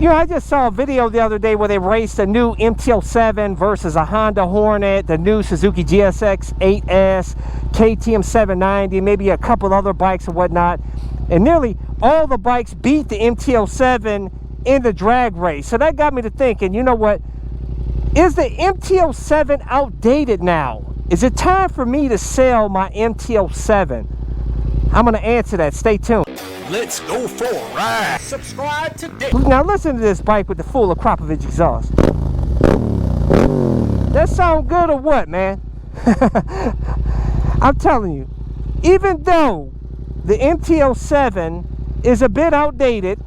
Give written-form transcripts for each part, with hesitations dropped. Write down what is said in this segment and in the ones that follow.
You know, I just saw a video the other day where they raced a new MT-07 versus a Honda Hornet, the new Suzuki GSX8S, KTM 790, maybe a couple other bikes and whatnot. And nearly all the bikes beat the MT-07 in the drag race. So that got me to thinking, you know what? Is the MT-07 outdated now? Is it time for me to sell my MT-07? I'm going to answer that. Stay tuned. Let's go for a ride. Subscribe today. Now listen to this bike with the full Akrapovic exhaust. That sound good or what, man? I'm telling you, even though the MT-07 is a bit outdated,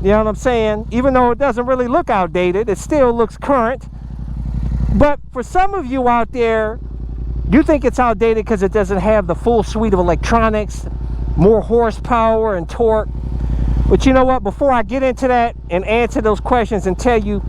you know what I'm saying? Even though it doesn't really look outdated, it still looks current. But for some of you out there, you think it's outdated because it doesn't have the full suite of electronics, more horsepower and torque. But you know what? Before I get into that and answer those questions and tell you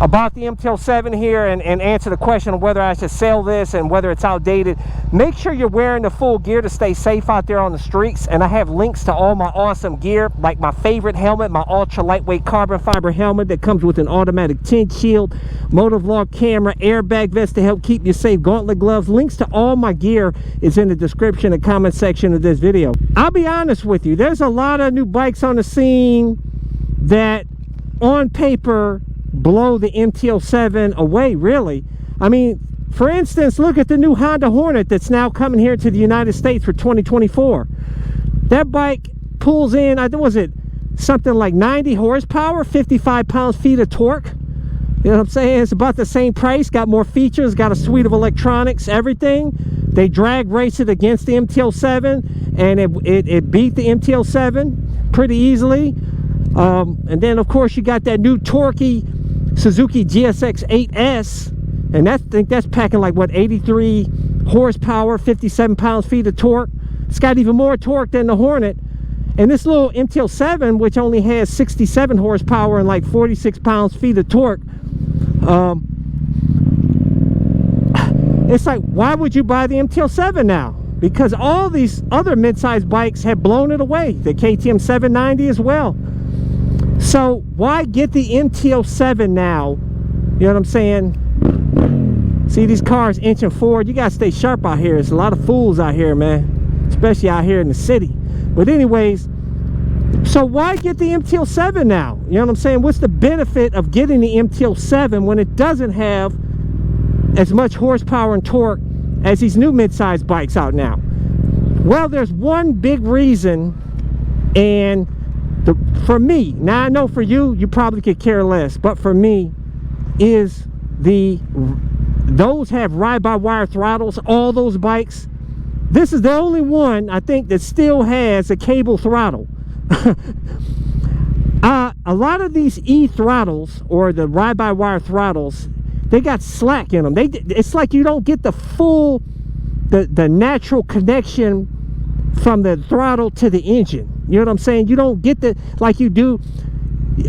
about the MT-07 here and answer the question of whether I should sell this and whether it's outdated, make sure you're wearing the full gear to stay safe out there on the streets. And I have links to all my awesome gear, like my favorite helmet, my ultra lightweight carbon fiber helmet that comes with an automatic tint shield, motovlog camera, airbag vest to help keep you safe, gauntlet gloves. Links to all my gear is in the description and comment section of this video. I'll be honest with you, there's a lot of new bikes on the scene that on paper blow the MT-07 away, really. I mean, for instance, look at the new Honda Hornet that's now coming here to the United States for 2024. That bike pulls in, I think, was it something like 90 horsepower, 55 pounds-feet of torque? You know what I'm saying? It's about the same price, got more features, got a suite of electronics, everything. They drag race it against the MT-07, and it beat the MT-07 pretty easily. And then, of course, you got that new torquey Suzuki GSX8S, and I think that's packing like, what, 83 horsepower, 57 pounds-feet of torque. It's got even more torque than the Hornet. And this little MT-07, which only has 67 horsepower and like 46 pounds-feet of torque, it's like, why would you buy the MT-07 now? Because all these other mid-sized bikes have blown it away. The KTM 790 as well. So why get the MT-07 now? You know what I'm saying? See these cars inching forward. You gotta stay sharp out here. There's a lot of fools out here, man, especially out here in the city. But anyways, so why get the MT-07 now? You know what I'm saying? What's the benefit of getting the MT-07 when it doesn't have as much horsepower and torque as these new mid-sized bikes out now? Well, there's one big reason, and for me, now I know for you, you probably could care less, but for me, is those have ride-by-wire throttles, all those bikes. This is the only one, I think, that still has a cable throttle. A lot of these e-throttles, or the ride-by-wire throttles, they got slack in them. It's like you don't get the full, the natural connection from the throttle to the engine. You know what I'm saying? You don't get the, like you do.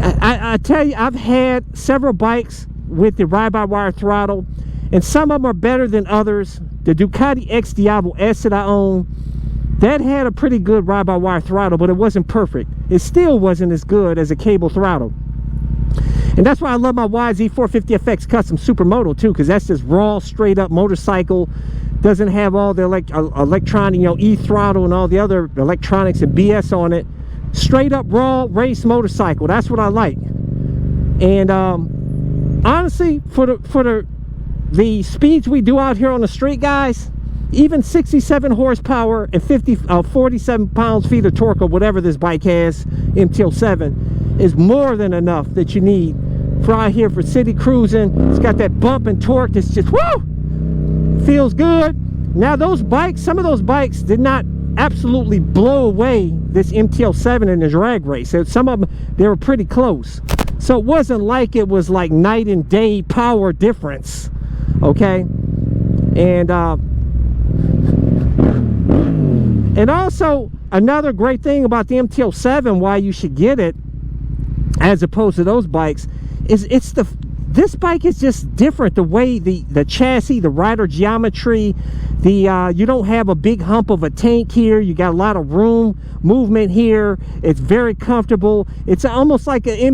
I tell you, I've had several bikes with the ride-by-wire throttle, and some of them are better than others. The Ducati XDO that I own, that had a pretty good ride-by-wire throttle, but it wasn't perfect. It still wasn't as good as a cable throttle. And that's why I love my YZ450FX Custom Supermoto too, because that's just raw, straight up motorcycle. Doesn't have all the electronic, you know, e-throttle and all the other electronics and BS on it. Straight up raw race motorcycle. That's what I like. And honestly, for the speeds we do out here on the street, guys, even 67 horsepower and 47 pounds-feet of torque, or whatever this bike has, MT-07, is more than enough that you need for out here for city cruising. It's got that bump and torque that's just, woo! Feels good. Now those bikes, some of those bikes did not absolutely blow away this MT-07 in the drag race. Some of them, they were pretty close. So it wasn't like it was like night and day power difference. Okay? And also, another great thing about the MT-07, why you should get it as opposed to those bikes, is it's the this bike is just different. The way the chassis, the rider geometry, you don't have a big hump of a tank here. You got a lot of room movement here. It's very comfortable. It's almost like a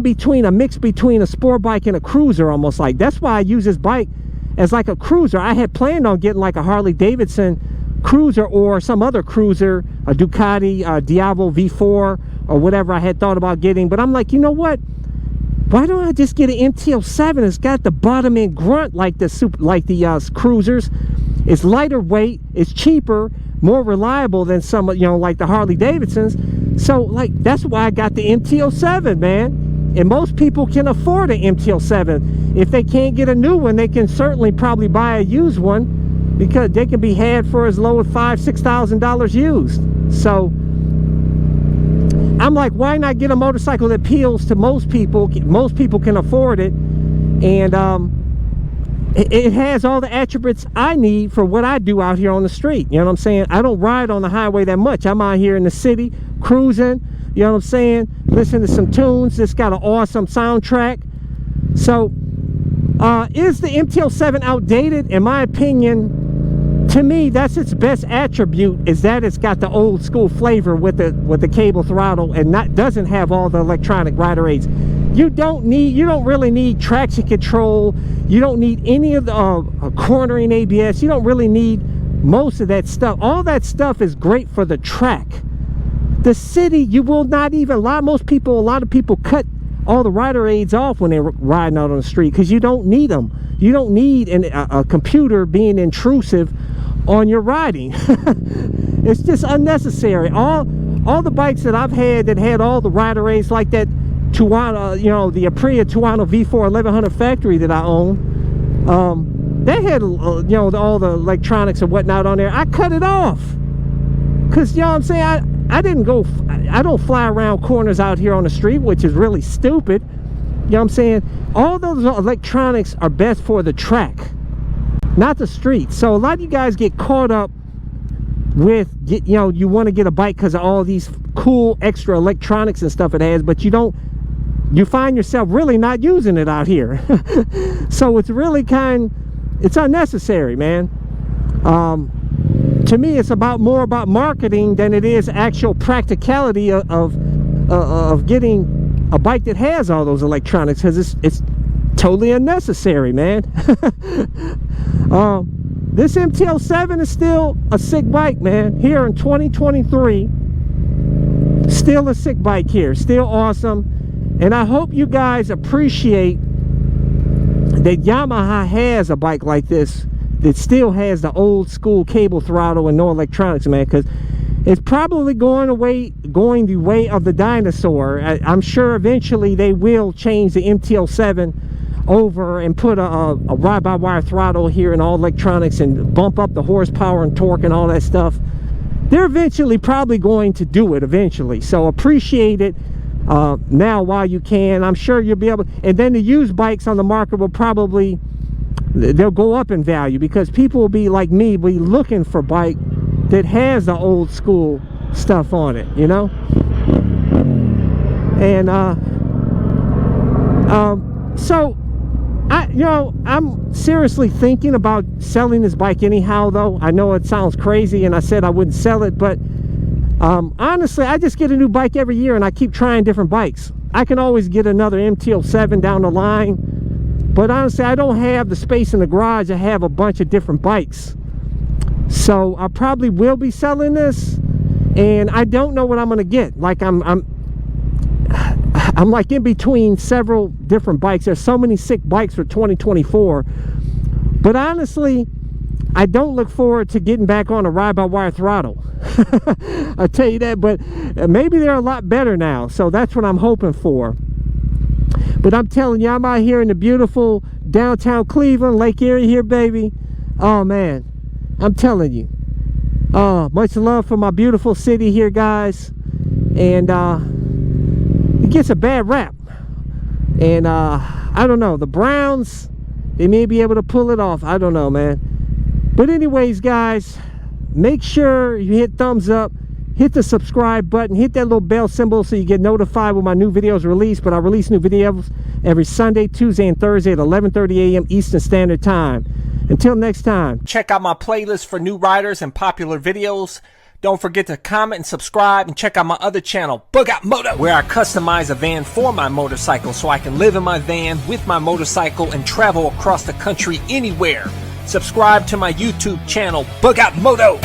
mix between a sport bike and a cruiser, almost like. That's why I use this bike as like a cruiser. I had planned on getting like a Harley Davidson cruiser or some other cruiser, a Ducati Diavolo V4 or whatever I had thought about getting, but I'm like, you know what, why don't I just get an MT-07? It's got the bottom end grunt like the cruisers. It's lighter weight, it's cheaper, more reliable than some, you know, like the Harley Davidsons. So like, that's why I got the MT-07, man. And most people can afford an MT-07. If they can't get a new one, they can certainly probably buy a used one, because they can be had for as low as $5,000–$6,000 used. So I'm like, why not get a motorcycle that appeals to most people? Most people can afford it, and it has all the attributes I need for what I do out here on the street. You know what I'm saying? I don't ride on the highway that much. I'm out here in the city cruising, you know what I'm saying, listening to some tunes. It's got an awesome soundtrack. So is the MT-07 outdated? In my opinion, to me, that's its best attribute, is that it's got the old school flavor with the cable throttle, and doesn't have all the electronic rider aids. You don't really need traction control. You don't need any of the cornering ABS. You don't really need most of that stuff. All that stuff is great for the track. The city, you will not even, a lot of people cut all the rider aids off when they're riding out on the street, because you don't need them. You don't need a computer being intrusive on your riding. It's just unnecessary. All the bikes that I've had that had all the rider aids, like that Tuano, you know, the Aprilia Tuano V4 1100 factory that I own, they had, you know, all the electronics and whatnot on there. I cut it off, because, you know what I'm saying, I don't fly around corners out here on the street, which is really stupid. You know what I'm saying? All those electronics are best for the track, not the street. So a lot of you guys get caught up with, you know, you want to get a bike because of all these cool extra electronics and stuff it has, but you find yourself really not using it out here. So it's really it's unnecessary, man. To me, it's more about marketing than it is actual practicality of getting a bike that has all those electronics, because it's totally unnecessary, man. This MT-07 is still a sick bike, man. Here in 2023, still a sick bike here, still awesome. And I hope you guys appreciate that Yamaha has a bike like this that still has the old school cable throttle and no electronics, man, because it's probably going the way of the dinosaur. I'm sure eventually they will change the MT-07 over and put a ride-by-wire throttle here and all electronics, and bump up the horsepower and torque and all that stuff. They're eventually probably going to do it eventually. So appreciate it now while you can. I'm sure you'll be able, and then the used bikes on the market will probably, they'll go up in value, because people will be like me, be looking for bike that has the old school stuff on it, you know. And so I'm seriously thinking about selling this bike anyhow, though. I know it sounds crazy, and I said I wouldn't sell it, but honestly, I just get a new bike every year, and I keep trying different bikes. I can always get another MT-07 down the line, but honestly, I don't have the space in the garage to have a bunch of different bikes. So I probably will be selling this, and I don't know what I'm gonna get. Like I'm like in between several different bikes. There's so many sick bikes for 2024, but honestly, I don't look forward to getting back on a ride-by-wire throttle. I'll tell you that, but maybe they're a lot better now, so that's what I'm hoping for. But I'm telling you, I'm out here in the beautiful downtown Cleveland, Lake Erie here, baby. Oh man, I'm telling you, much love for my beautiful city here, guys. And it gets a bad rap, and I don't know, the Browns, they may be able to pull it off. I don't know, man. But anyways, guys, make sure you hit thumbs up, hit the subscribe button, hit that little bell symbol so you get notified when my new videos are released. But I release new videos every Sunday, Tuesday, and Thursday at 11:30 a.m. Eastern Standard Time. Until next time. Check out my playlist for new riders and popular videos. Don't forget to comment and subscribe, and check out my other channel, Bug Out Moto, where I customize a van for my motorcycle so I can live in my van with my motorcycle and travel across the country anywhere. Subscribe to my YouTube channel, Bug Out Moto.